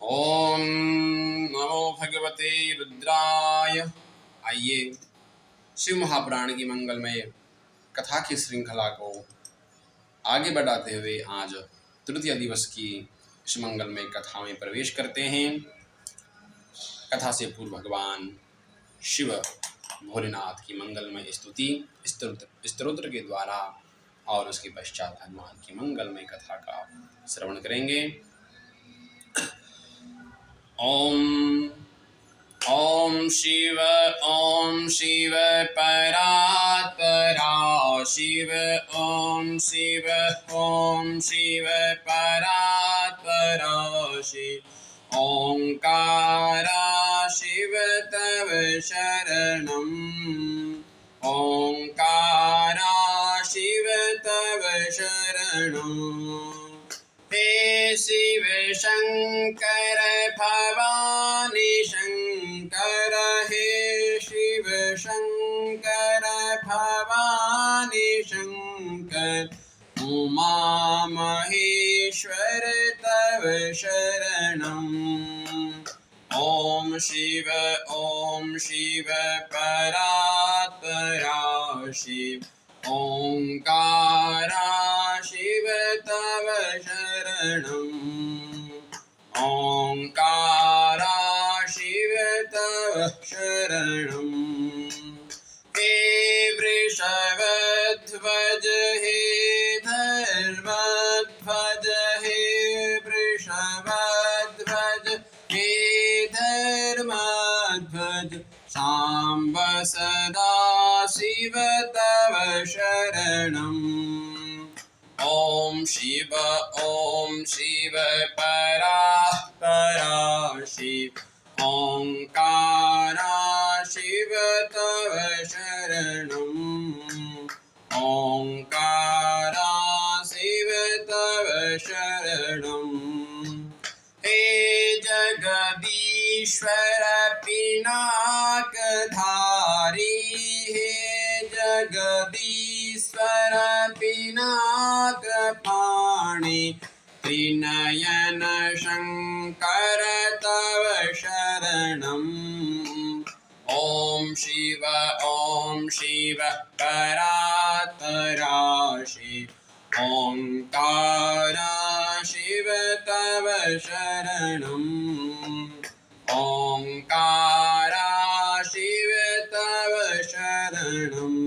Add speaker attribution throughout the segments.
Speaker 1: ओम नमो भगवते रुद्राय। आइए शिव महापुराण की मंगलमय कथा की श्रृंखला को आगे बढ़ाते हुए आज तृतीय दिवस की इस मंगलमय कथा में प्रवेश करते हैं। कथा से पूर्व भगवान शिव भोलेनाथ की मंगलमय स्तुति स्तोत्र के द्वारा और उसके पश्चात भगवान की मंगलमय कथा का श्रवण करेंगे। ओम ओम शिव परात्परा शिव ओम शिव परात्परा शिव ओंकारा शिव तव शरणम् ओंकारा शिव तव शरणम्। हे शिव शंकर भवानी शंकर हे शिव शंकर भवानी शंकर उमा महेश्वर तव शरणम्। ओम शिव परात्परा शिव ओंकारा शिव तव शरणम् ओंकारा शिव तव शरणम्। हे वृषभध्वज हे धर्मध्वज हे वृषभध्वज हे धर्मध्वज सांब सदा शिव तव शरणम्। ओम शिव परात्परा शिव ओंकारा शिव तव शरणम् ओंकारा शिव तव शरणम्। हे जगदीश्वर पिनाकधारी हे जगदीश्वर पिनाकपाणि त्रिनयन शंकर तव शरणम्। ओम शिव परात्परा शिव ओंकारा शिव तव शरणम् ओंकारा शिव तव शरणम्।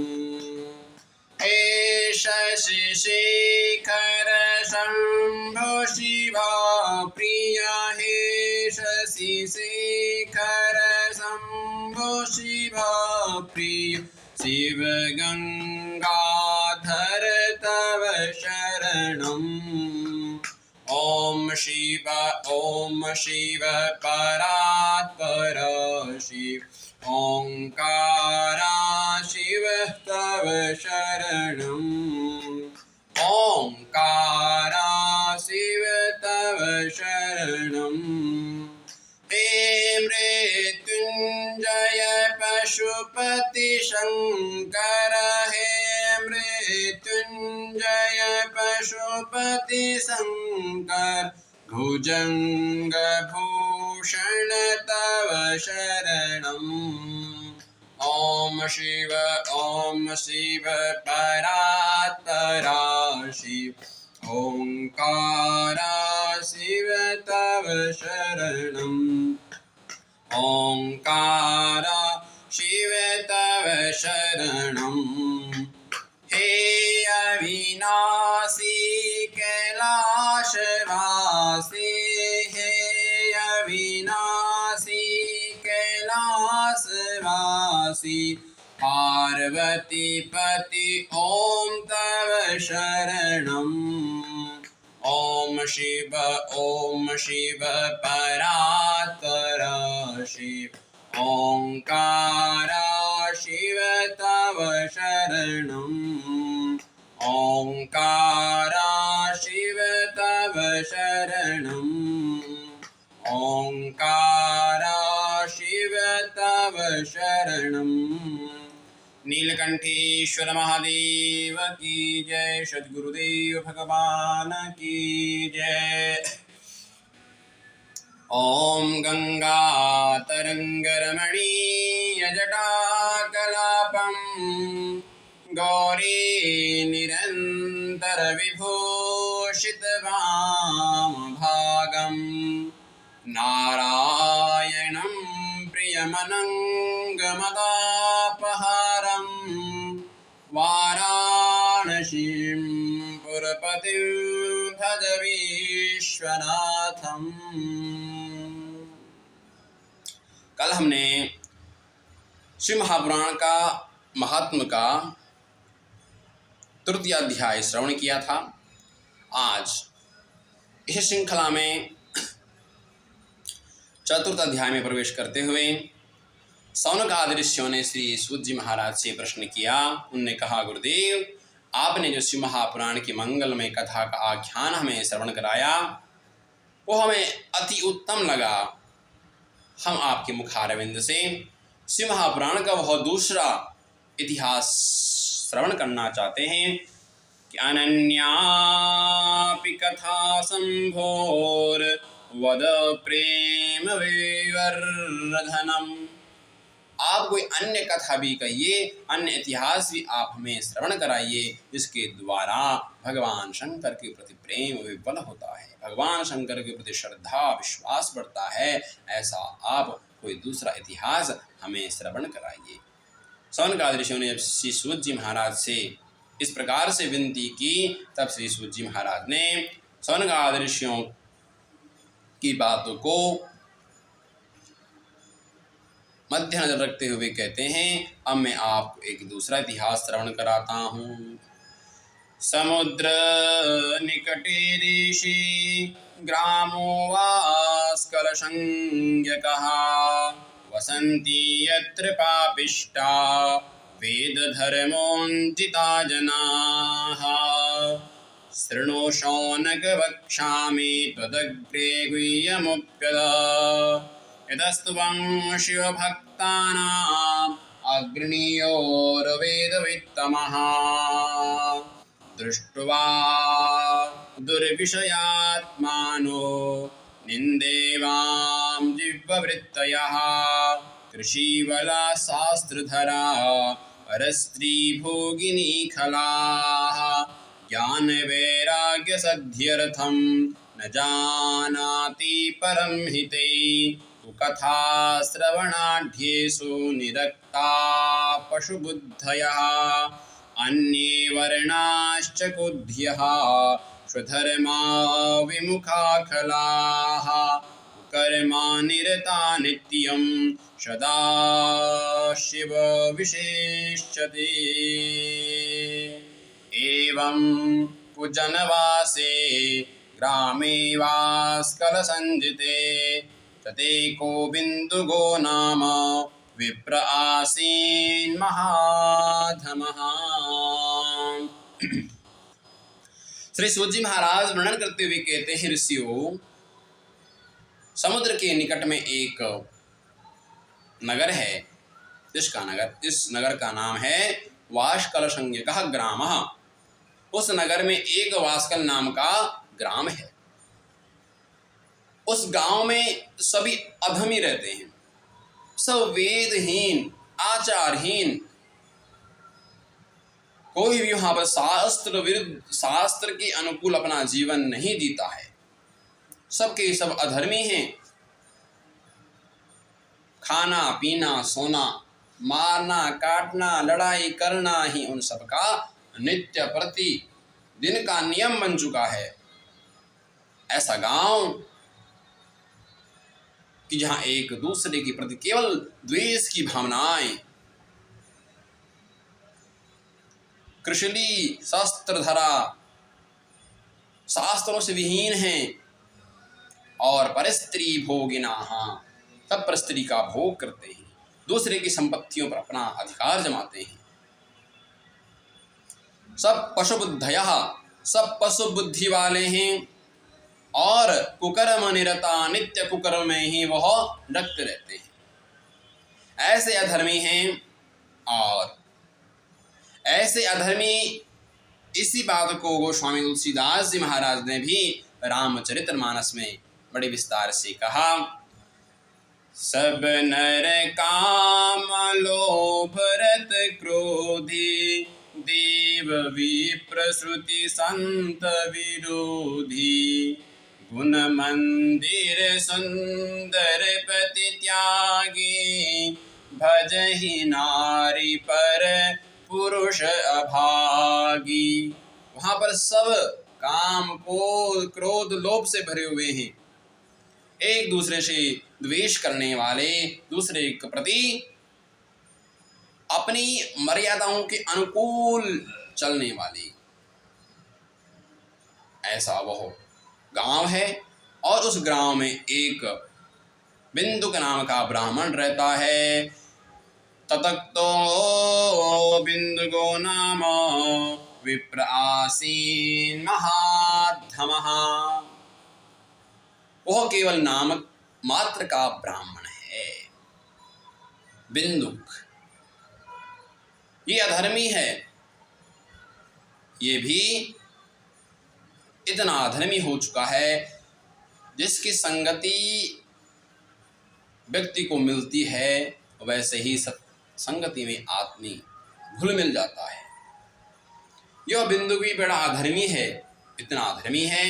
Speaker 1: हे शशिशेखर शंभो शिवा प्रिय हे शशिशेखर शंभो शिवा प्रिय शिव गंगाधर तव शरणम्। ओम शिव परात्परा शिव ओंकारा शिव तव शरणम् ओंकारा शिव तव शरणम्। हे मृत्युंजय पशुपति शंकर हे मृत्युंजय पशुपति शंकर भुजंग भूषण तव शरणम्। ओम शिव परात्परा शिव ओंकारा शिव तव शरणम् ओंकारा शिव तव शरणम्। हे अविनाशी कैलाशवासी हे अविनाशी कैलाशवासी पार्वती पति ओम तव शरणम्। ओम शिव परात्परा शिव ओंकारा शिव तव शरणम् ओंकारा शिव तव शरणम् ओंकारा शिव तव शरणम्। नीलकंठेश्वर महादेव की जय। सद्गुरुदेव भगवान की जय। ॐ गङ्गातरङ्गरमणीयजटाकलापं गौरी निरन्तरविभूषितवामभागं नारायणं प्रियमनङ्गमदापहारं वाराणसीं पुरपतिं भज विश्वनाथम्। कल हमने शिव महापुराण का महात्म का तृतीय अध्याय श्रवण किया था। आज इस श्रृंखला में चतुर्थ अध्याय में प्रवेश करते हुए सौनक आदि ऋषियों ने श्री सूत जी महाराज से प्रश्न किया। उनने कहा, गुरुदेव, आपने जो शिव महापुराण की मंगलमय कथा का आख्यान हमें श्रवण कराया वो हमें अति उत्तम लगा। हम आपके मुखारविंद से शिव महापुराण का वह दूसरा इतिहास श्रवण करना चाहते हैं कि अनन्यापि कथा संभोर वद प्रेम विवर्धनम। आप कोई अन्य कथा भी कहिए, अन्य इतिहास भी आप हमें श्रवण कराइए, जिसके द्वारा भगवान शंकर के प्रति प्रेम विबल होता है, भगवान शंकर के प्रति श्रद्धा विश्वास बढ़ता है। ऐसा आप कोई दूसरा इतिहास हमें श्रवण कराइए। सौनक आदि ऋषियों ने जब श्री सूत जी महाराज से इस प्रकार से विनती की, तब श्री सूत जी महाराज ने सौनक आदि ऋषियों की बातों को मद्देनजर रखते हुए कहते हैं, अब मैं आपको एक दूसरा इतिहास श्रवण कराता हूँ। समुद्र निकटे ऋषि ग्रामो वास्कलशंज्ञकः वसन्ति यत्र पापिष्टा वेद धर्मोन्चिता जनाः। शृणु शौनक वक्ष्यामि त्वदग्रे गुह्यमुप्यद यतस्त्वं शिवभक्तानाम् अग्रणीयोर्वेदवित्तमः। दृष्ट्वा दुर्विषयात्मानो निन्देवां जिह्ववृत्तयः कृषीवला शास्त्रधरा परस्त्रीभोगिनी खलाः। ज्ञानवैराग्यसिद्ध्यर्थं न जानाति परं हिते कथा श्रवणाढ्येषु निरक्ता पशुबुद्धयः। अन्ये वर्णाश्च कुध्यः स्वधर्मा विमुखा खलाः कर्मा निरता नित्यं सदा शिव विशेष्यते। एवं कुजनवासे ग्रामे वास्कलसंजिते ततेको बिन्दुगो नाम विप्र आसीन् महाधमः। श्री सूत जी महाराज वर्णन करते हुए कहते हैं, ऋषियों, समुद्र के निकट में एक नगर है। इस नगर का नाम है वास्कलशंज्ञकः ग्रामः। उस नगर में एक वास्कल नाम का ग्राम है। उस गांव में सभी अधमी रहते हैं, सब वेदहीन आचारहीन। कोई भी वहां पर शास्त्र विरुद्ध शास्त्र के अनुकूल अपना जीवन नहीं जीता है। सबके सब अधर्मी हैं। खाना पीना सोना मारना काटना लड़ाई करना ही उन सबका नित्य प्रति दिन का नियम बन चुका है। ऐसा गांव कि जहां एक दूसरे के प्रति केवल द्वेष की भावनाएं, कृशली शस्त्रधरा शास्त्रों से विहीन हैं और परस्त्री भोगिनाः सब पर स्त्री का भोग करते हैं, दूसरे की संपत्तियों पर अपना अधिकार जमाते हैं। सब पशुबुद्धयः सब पशु बुद्धि वाले हैं और कुकर्म निरता नित्य कुकर्म में ही वह रक्त रहते हैं। ऐसे अधर्मी हैं। और ऐसे अधर्मी, इसी बात को गोस्वामी तुलसीदास जी महाराज ने भी रामचरितमानस में बड़े विस्तार से कहा। सब नर काम लोभ रत क्रोधी, देव विप्र श्रुति संत विरोधी। गुण मंदिर सुंदर पति त्यागी, भजहि नारी पर पुरुष अभागी। वहाँ पर सब काम क्रोध क्रोध लोभ से भरे हुए हैं, एक दूसरे से द्वेष करने वाले, दूसरे के प्रति अपनी मर्यादाओं के अनुकूल चलने वाले, ऐसा वह गांव है। और उस गांव में एक बिंदुक नाम का ब्राह्मण रहता है। ततक्तो बिंदुको नाम विप्र आसीन महाधमः। वह केवल नाम मात्र का ब्राह्मण है, बिंदुक। ये अधर्मी है, ये भी इतना अधर्मी हो चुका है जिसकी संगति व्यक्ति को मिलती है वैसे ही संगति में आदमी घुल मिल जाता है। यह बिंदु भी बड़ा अधर्मी है, इतना अधर्मी है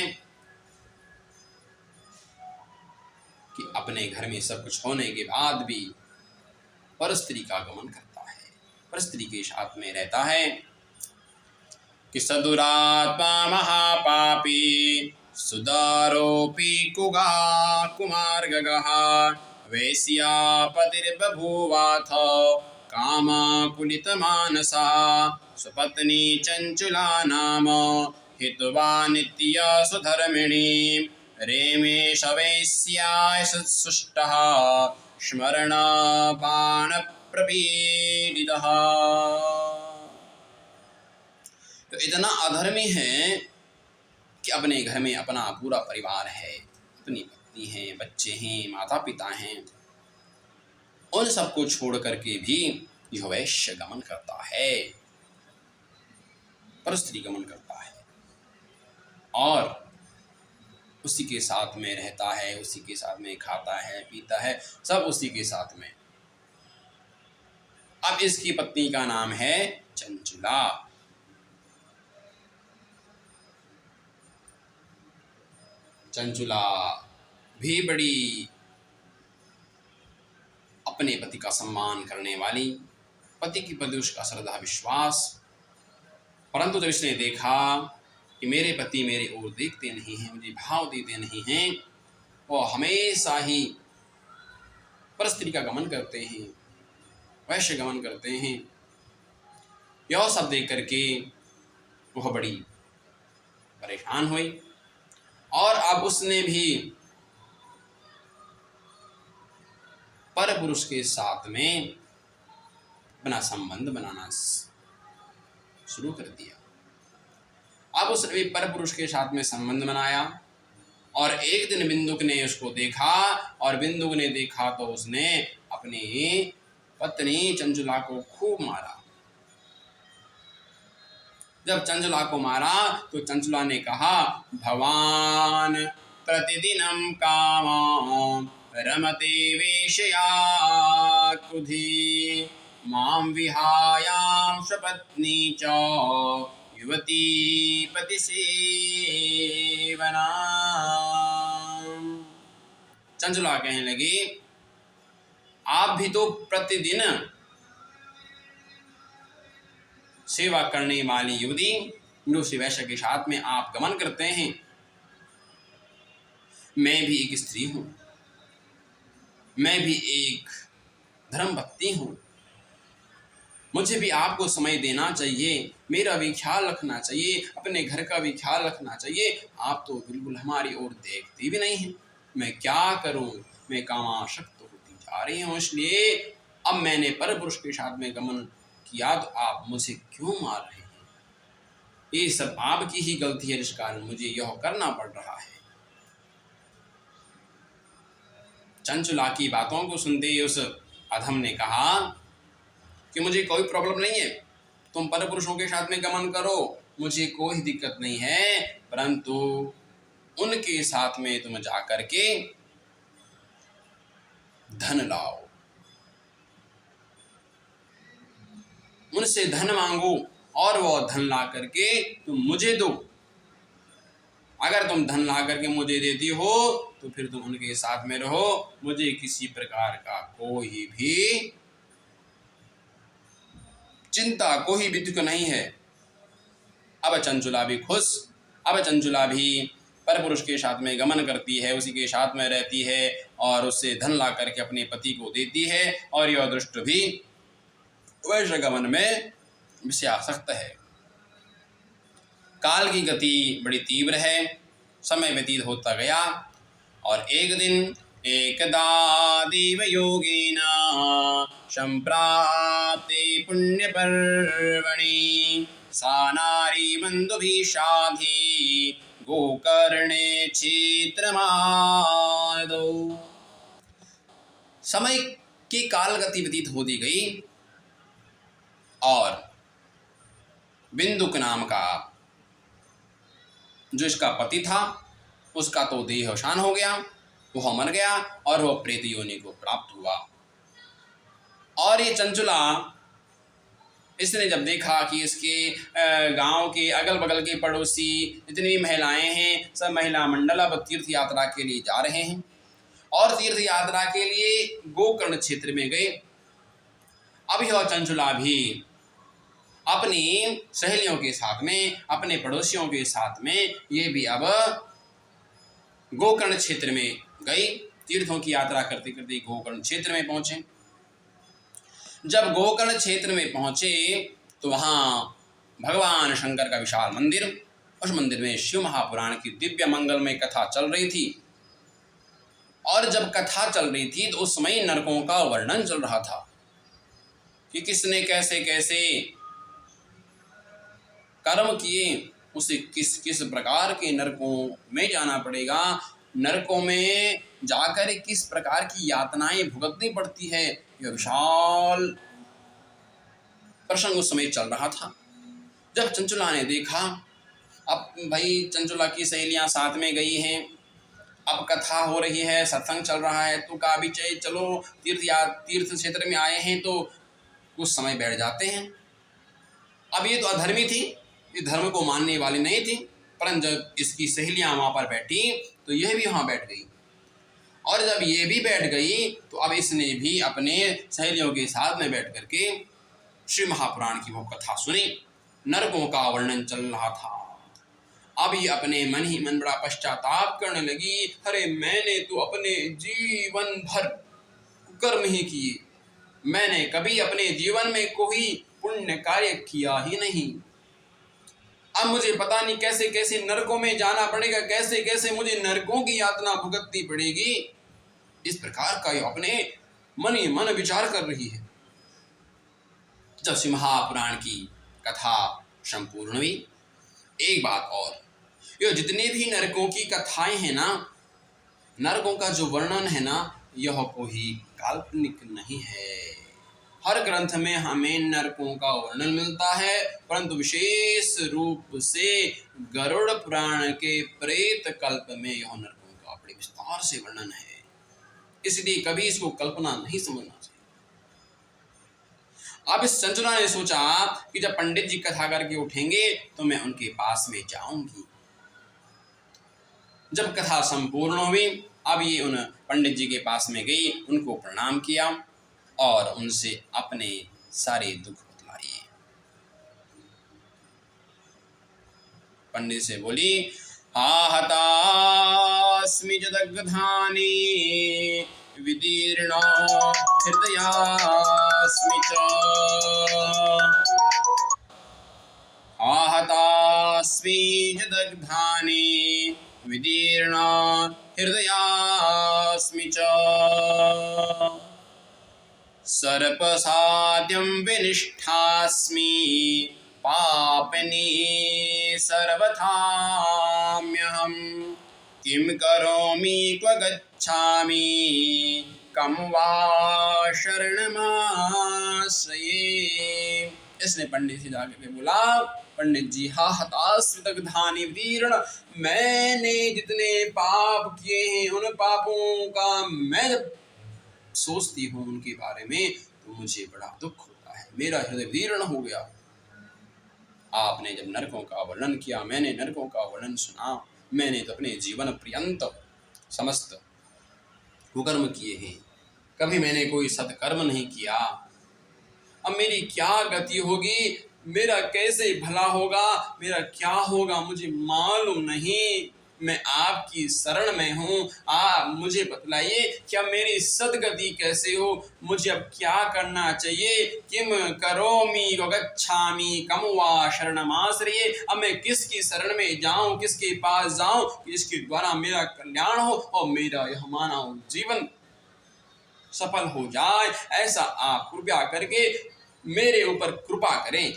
Speaker 1: कि अपने घर में सब कुछ होने के बाद भी पर स्त्री का गमन करता है, पर स्त्री के साथ में रहता है। कि सदुरात्मा महापापी, सुदारोपी कुगा कुमार्गगः। वेश्यापतिर्बभूवाथ कामाकुलितमानसा, स्वपत्नी चञ्चुला नाम हित्वा नित्या सुधर्मिणी। रेमेश वेश्याय सुष्टः स्मरण बाण प्रपीडितः। तो इतना अधर्मी है कि अपने घर में अपना पूरा परिवार है, अपनी पत्नी है, बच्चे हैं, माता पिता हैं, उन सबको छोड़ करके भी यह वैश्य गमन करता है, परस्त्री गमन करता है और उसी के साथ में रहता है, उसी के साथ में खाता है, पीता है, सब उसी के साथ में। अब इसकी पत्नी का नाम है चंचुला। चंचुला भी बड़ी अपने पति का सम्मान करने वाली, पति की प्रति उसका श्रद्धा विश्वास। परंतु जब इसने देखा कि मेरे पति मेरे ओर देखते नहीं हैं, मुझे भाव देते नहीं हैं, वो हमेशा ही परस्त्री का गमन करते हैं, वैश्य गमन करते हैं, यह सब देख करके वह बड़ी परेशान हुई और अब उसने भी पर पुरुष के साथ में अपना संबंध बनाना शुरू कर दिया। अब उसने भी पर पुरुष के साथ में संबंध बनाया और एक दिन बिंदुक ने उसको देखा और बिंदुक ने देखा तो उसने अपनी पत्नी चंचुला को खूब मारा। जब चंचुला को मारा तो चंचुला ने कहा, भवान प्रतिदिनम कामां रमते वेश्या क्रुधी, मां विहायां स्वपत्नी च युवती पति सेवना। चंचुला कहने लगी, आप भी तो प्रतिदिन सेवा करने वाली युवती दूसरी वैश्य के साथ में आप गमन करते हैं, मैं भी एक स्त्री हूं, मैं भी एक धर्म भक्ति हूं, मुझे भी आपको समय देना चाहिए, मेरा भी ख्याल रखना चाहिए, अपने घर का भी ख्याल रखना चाहिए। आप तो बिल्कुल हमारी ओर देखती भी नहीं हैं, मैं क्या करूं, मैं कामासक्त होती जा रही हूं, इसलिए अब मैंने पर पुरुष के साथ में गमन किया तो आप मुझे क्यों मार रहे हैं? ये सब आपकी ही गलती है, जिस कारण मुझे यह करना पड़ रहा है। चंचुला की बातों को सुनते ही उस अधम ने कहा कि मुझे कोई प्रॉब्लम नहीं है, तुम पर पुरुषों के साथ में गमन करो, मुझे कोई दिक्कत नहीं है, परंतु उनके साथ में तुम जाकर के धन लाओ, उनसे धन मांगो और वो धन ला करके तुम मुझे दो। अगर तुम धन ला करके मुझे देती हो तो फिर तुम उनके साथ में रहो, मुझे किसी प्रकार का कोई भी चिंता, कोई भी दुख नहीं है। अब चंचुला भी खुश, अब चंचुला भी परपुरुष के साथ में गमन करती है, उसी के साथ में रहती है और उससे धन ला करके अपने पति को देती है। और यह दुष्ट भी वैश्य गमन में विषयासक्त है। काल की गति बड़ी तीव्र है, समय व्यतीत होता गया और एक दिन एकदा देव योगेन संप्राप्ते पुण्य पर्वणि सा नारी बंधुभिः साधी गोकर्णे क्षेत्रमादौ। समय की काल गति व्यतीत होती गई और बिंदुक नाम का जो इसका पति था उसका तो देहावसान हो गया, वह मर गया और वह प्रेत योनि को प्राप्त हुआ। और ये चंचुला, इसने जब देखा कि इसके गांव के अगल बगल के पड़ोसी जितनी भी महिलाएं हैं सब महिला मंडल अब तीर्थ यात्रा के लिए जा रहे हैं और तीर्थ यात्रा के लिए गोकर्ण क्षेत्र में गए। अब यह चंचुला भी अपनी सहेलियों के साथ में, अपने पड़ोसियों के साथ में ये भी अब गोकर्ण क्षेत्र में गई। तीर्थों की यात्रा करते करते गोकर्ण क्षेत्र में पहुंचे। जब गोकर्ण क्षेत्र में पहुंचे तो वहाँ भगवान शंकर का विशाल मंदिर, उस मंदिर में शिव महापुराण की दिव्य मंगलमय कथा चल रही थी। और जब कथा चल रही थी तो उस समय नरकों का वर्णन चल रहा था कि किसने कैसे कैसे कर्म किए, उसे किस किस प्रकार के नरकों में जाना पड़ेगा, नरकों में जाकर किस प्रकार की यातनाएं भुगतनी पड़ती है। यह विशाल प्रसंग उस समय चल रहा था। जब चंचुला ने देखा, अब भाई चंचुला की सहेलियां साथ में गई हैं, अब कथा हो रही है, सत्संग चल रहा है, तो कहा भी चाहिए चलो तीर्थ क्षेत्र में आए हैं तो कुछ समय बैठ जाते हैं। अब ये तो अधर्मी थी, ये धर्म को मानने वाली नहीं थी, परंतु जब इसकी सहेलियां वहां पर बैठी तो यह भी वहां बैठ गई। और जब ये भी बैठ गई तो अब इसने भी अपने सहेलियों के साथ में बैठ करके श्री महापुराण की वो कथा सुनी। नरकों का वर्णन चल रहा था। अब ये अपने मन ही मन बड़ा पश्चाताप करने लगी, अरे मैंने तो अपने जीवन भर कर्म ही किए, मैंने कभी अपने जीवन में कोई पुण्य कार्य किया ही नहीं। अब मुझे पता नहीं कैसे कैसे नरकों में जाना पड़ेगा, कैसे कैसे मुझे नरकों की यातना भुगतनी पड़ेगी। इस प्रकार का ये अपने मन ही मन विचार कर रही है। जब श्री महापुराण की कथा संपूर्ण हुई, एक बात और, ये जितने भी नरकों की कथाएं हैं ना, नरकों का जो वर्णन है ना, यह कोई काल्पनिक नहीं है। हर ग्रंथ में हमें नरकों का वर्णन मिलता है, परंतु विशेष रूप से गरुड़ पुराण के प्रेत कल्प में यह नरकों का बड़े विस्तार से वर्णन है। इसलिए कभी इसको कल्पना नहीं समझना चाहिए। अब इस चंचुला ने सोचा कि जब पंडित जी कथा करके उठेंगे तो मैं उनके पास में जाऊंगी। जब कथा संपूर्ण हुई, अब ये उन पंडित जी के पास में गई, उनको प्रणाम किया और उनसे अपने सारे दुख बतलाए। पंडित से बोली, आहतास्मि च दग्धानि विदीर्णा हृदयास्मि च, आहतास्मि च दग्धानि विदीर्णा हृदयास्मि च, सर्पसाद्यं विनिष्ठास्मि पापनी सर्वथाम्यहं, किं करोमि क्व गच्छामि कं वा शरणमाश्रये। इसने पंडित से जाकर के बोला, पंडित जी, हा हतास्विदग्धानि विदीर्ण, मैंने जितने पाप किए हैं उन पापों का मैं जब सोचती हूँ उनके बारे में तो मुझे बड़ा दुख होता है, मेरा हृदय विदीर्ण हो गया। आपने जब नरकों का वर्णन किया, मैंने नरकों का वर्णन सुना, मैंने तो अपने जीवन पर्यंत समस्त कुकर्म किए हैं, कभी मैंने कोई सत्कर्म नहीं किया। अब मेरी क्या गति होगी, मेरा कैसे भला होगा, मेरा क्या होगा मुझे मालूम नहीं। मैं आपकी शरण में हूँ, आप मुझे बतलाइए क्या मेरी सदगति कैसे हो, मुझे अब क्या करना चाहिए। किम करोमि गच्छामि कम वा शरणमाश्रये, अब मैं किसकी शरण में जाऊं, किसके पास जाऊं जिसके द्वारा मेरा कल्याण हो और मेरा यह मानव जीवन सफल हो जाए। ऐसा आप कृपया करके मेरे ऊपर कृपा करें।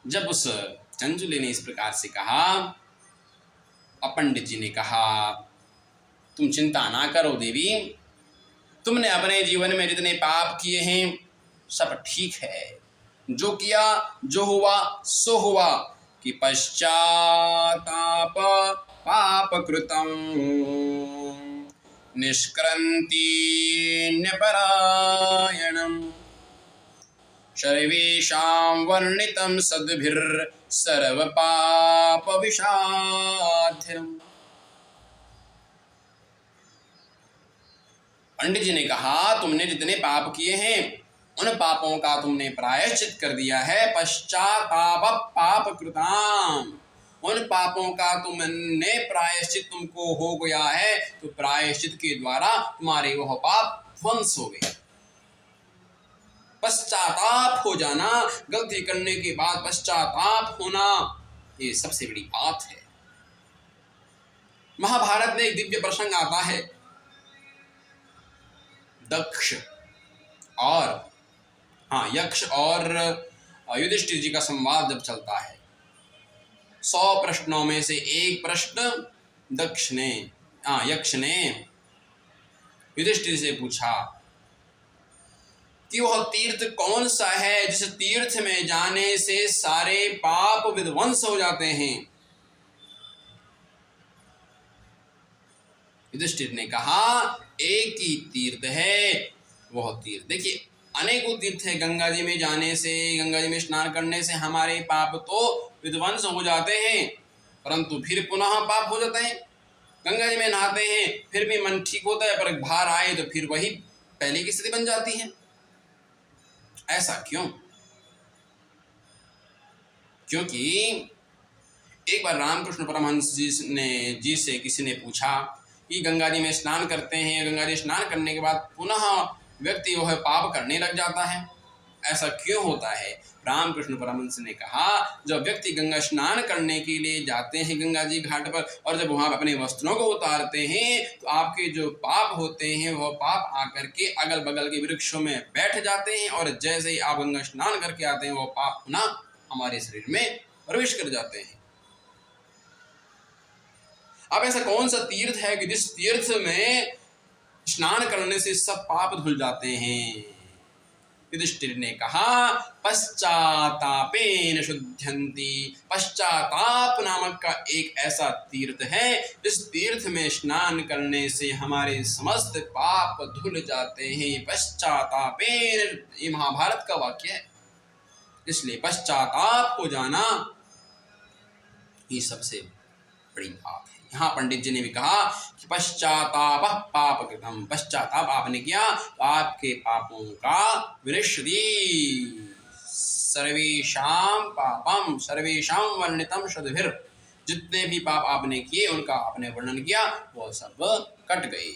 Speaker 1: जब उस चंचुले ने इस प्रकार से कहा, पंडित जी ने कहा, तुम चिंता ना करो देवी, तुमने अपने जीवन में जितने पाप किए हैं सब ठीक है, जो किया जो हुआ सो हुआ, कि पश्चाताप पाप कृतम निष्क्रन्ति न्यपरायणम् सर्वेषां वर्णितं सद्भिर्सर्वपापविशाध्यम्। पंडित जी ने कहा, तुमने जितने पाप किए हैं उन पापों का तुमने प्रायश्चित कर दिया है। पश्चाताप पाप कृताम, उन पापों का तुमने प्रायश्चित तुमको हो गया है, तो प्रायश्चित के द्वारा तुम्हारे वह पाप ध्वंस हो गए। पश्चाताप हो जाना, गलती करने के बाद पश्चाताप होना, ये सबसे बड़ी बात है। महाभारत में एक दिव्य प्रसंग आता है, दक्ष और यक्ष और युधिष्ठिर जी का संवाद जब चलता है। 100 प्रश्नों में से एक प्रश्न यक्ष ने युधिष्ठिर से पूछा कि वह तीर्थ कौन सा है जिस तीर्थ में जाने से सारे पाप विध्वंस हो जाते हैं। युधिष्ठिर ने कहा, एक ही तीर्थ है, वह तीर्थ, देखिए अनेकों तीर्थ है, गंगा जी में जाने से, गंगा जी में स्नान करने से हमारे पाप तो विध्वंस हो जाते हैं, परंतु फिर पुनः पाप हो जाते हैं। गंगा जी में नहाते हैं फिर भी मन ठीक होता है, पर बाहर आए तो फिर वही पहले की स्थिति बन जाती है। ऐसा क्यों? क्योंकि एक बार रामकृष्ण परमहंस जी से किसी ने पूछा कि गंगा जी में स्नान करते हैं, गंगा जी स्नान करने के बाद पुनः व्यक्ति वह पाप करने लग जाता है, ऐसा क्यों होता है? रामकृष्ण परमहंस ने कहा, जब व्यक्ति गंगा स्नान करने के लिए जाते हैं गंगा जी घाट पर, और जब वहां अपने वस्त्रों को उतारते हैं तो आपके जो पाप होते हैं वह पाप आकर के अगल बगल के वृक्षों में बैठ जाते हैं, और जैसे ही आप गंगा स्नान करके आते हैं वह पाप पुनः हमारे शरीर में प्रवेश कर जाते हैं। अब ऐसा कौन सा तीर्थ है कि जिस तीर्थ में स्नान करने से सब पाप धुल जाते हैं? युधिष्ठिर ने कहा, पश्चातापेन शुद्ध्यन्ति, पश्चाताप नामक का एक ऐसा तीर्थ है जिस तीर्थ में स्नान करने से हमारे समस्त पाप धुल जाते हैं। पश्चातापेन, ये महाभारत का वाक्य है, इसलिए पश्चाताप हो जाना ये सबसे बड़ी बात है। यहाँ पंडित जी ने भी कहा कि पश्चाताप पाप कृतम, पश्चाताप आपने किया तो आपके पापों का विनश्यति, सर्वेषां पापम सर्वेषां वर्णितम सद्भिर, जितने भी पाप आपने किए उनका आपने वर्णन किया वो सब कट गए।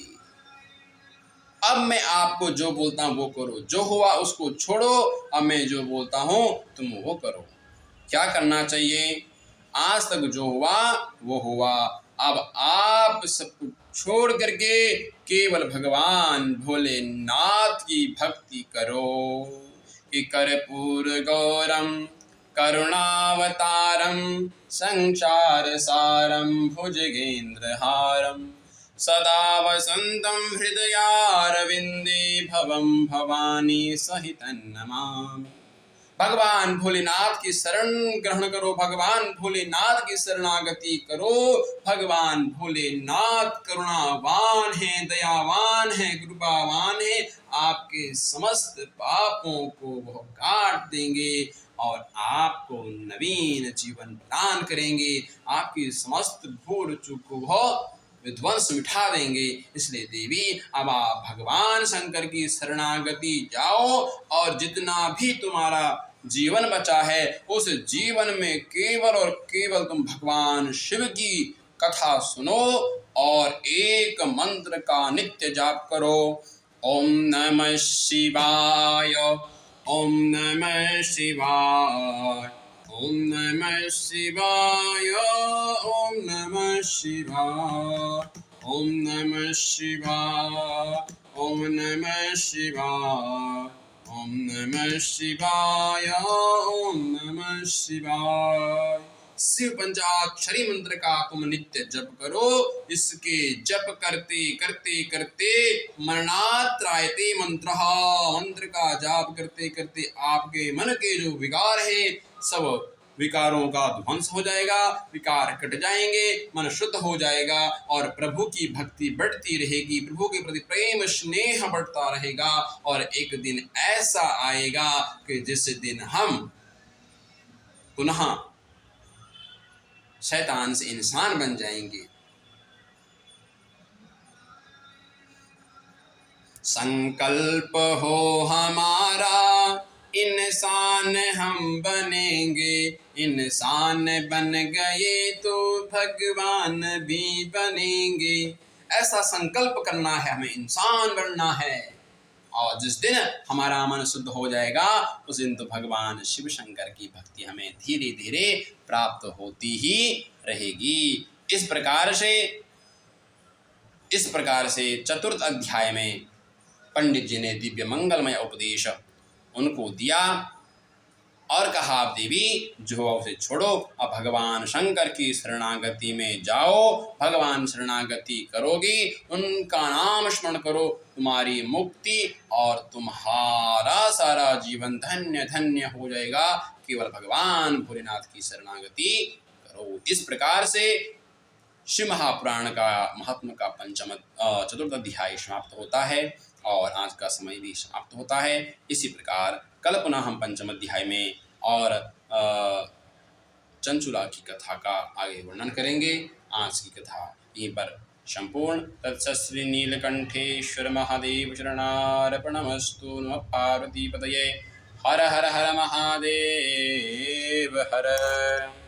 Speaker 1: अब मैं आपको जो बोलता हूँ वो करो, जो हुआ उसको छोड़ो, अब मैं जो बोलता हूँ तुम वो करो। क्या करना चाहिए? आज तक जो हुआ वो हुआ, अब आप सब कुछ छोड़ करके केवल भगवान भोलेनाथ की भक्ति करो। कि कर्पूर गौरम करुणावतारम संसार सारम भुजगेंद्रहारम सदा वसंतं हृदयारविंदे भवं भवानी सहितं नमामि। भगवान भोलेनाथ की शरण ग्रहण करो, भगवान भोलेनाथ की शरणागति करो। भगवान भोलेनाथ करुणावान है, दयावान है, कृपावान है। आपके समस्त पापों को वह काट देंगे और आपको नवीन जीवन प्रदान करेंगे। आपकी समस्त भूल चूक को वह विध्वंस मिठा देंगे। इसलिए देवी अब आप भगवान शंकर की शरणागति जाओ और जितना भी तुम्हारा जीवन बचा है उस जीवन में केवल और केवल तुम भगवान शिव की कथा सुनो और एक मंत्र का नित्य जाप करो। ओम नमः शिवाय, ओम नमः शिवाय, ओम नमः शिवाय, ओम नमः शिवाय, ओम नमः शिवाय, ओम नमः शिवाय, ओम नमः शिवाय, ओम नमः शिवाय। शिव पंचाक्षरी मंत्र का तुम नित्य जप करो। इसके जप करते करते करते मरणात्रायते मंत्र, मंत्र का जाप करते करते आपके मन के जो विकार है सब विकारों का ध्वंस हो जाएगा, विकार कट जाएंगे, मन शुद्ध हो जाएगा और प्रभु की भक्ति बढ़ती रहेगी, प्रभु के प्रति प्रेम स्नेह बढ़ता रहेगा। और एक दिन ऐसा आएगा कि जिस दिन हम पुनः शैतान से इंसान बन जाएंगे। संकल्प हो हमारा इंसान हम बनेंगे, इंसान बन गए तो भगवान भी बनेंगे। ऐसा संकल्प करना है, हमें इंसान बनना है। और जिस दिन हमारा मन शुद्ध हो जाएगा उस दिन तो भगवान शिव शंकर की भक्ति हमें धीरे धीरे प्राप्त होती ही रहेगी। इस प्रकार से चतुर्थ अध्याय में पंडित जी ने दिव्य मंगलमय उपदेश उनको दिया और कहा, आप देवी जो उसे छोड़ो, अब भगवान शंकर की शरणागति में जाओ। भगवान शरणागति करोगी, उनका नाम स्मरण करो, तुम्हारी मुक्ति और तुम्हारा सारा जीवन धन्य धन्य हो जाएगा। केवल भगवान भोलेनाथ की शरणागति करो। इस प्रकार से शिव महापुराण का महात्म का चतुर्थ अध्याय समाप्त होता है और आज का समय भी समाप्त होता है। इसी प्रकार कल पुनः हम पंचम अध्याय में और चंचुला की कथा का आगे वर्णन करेंगे। आज की कथा यहीं पर संपूर्ण। तत्सश्री नीलकंठेश्वर महादेव शरणार्पणमस्तु। नमः पार्वती पतये। हर हर हर महादेव हर।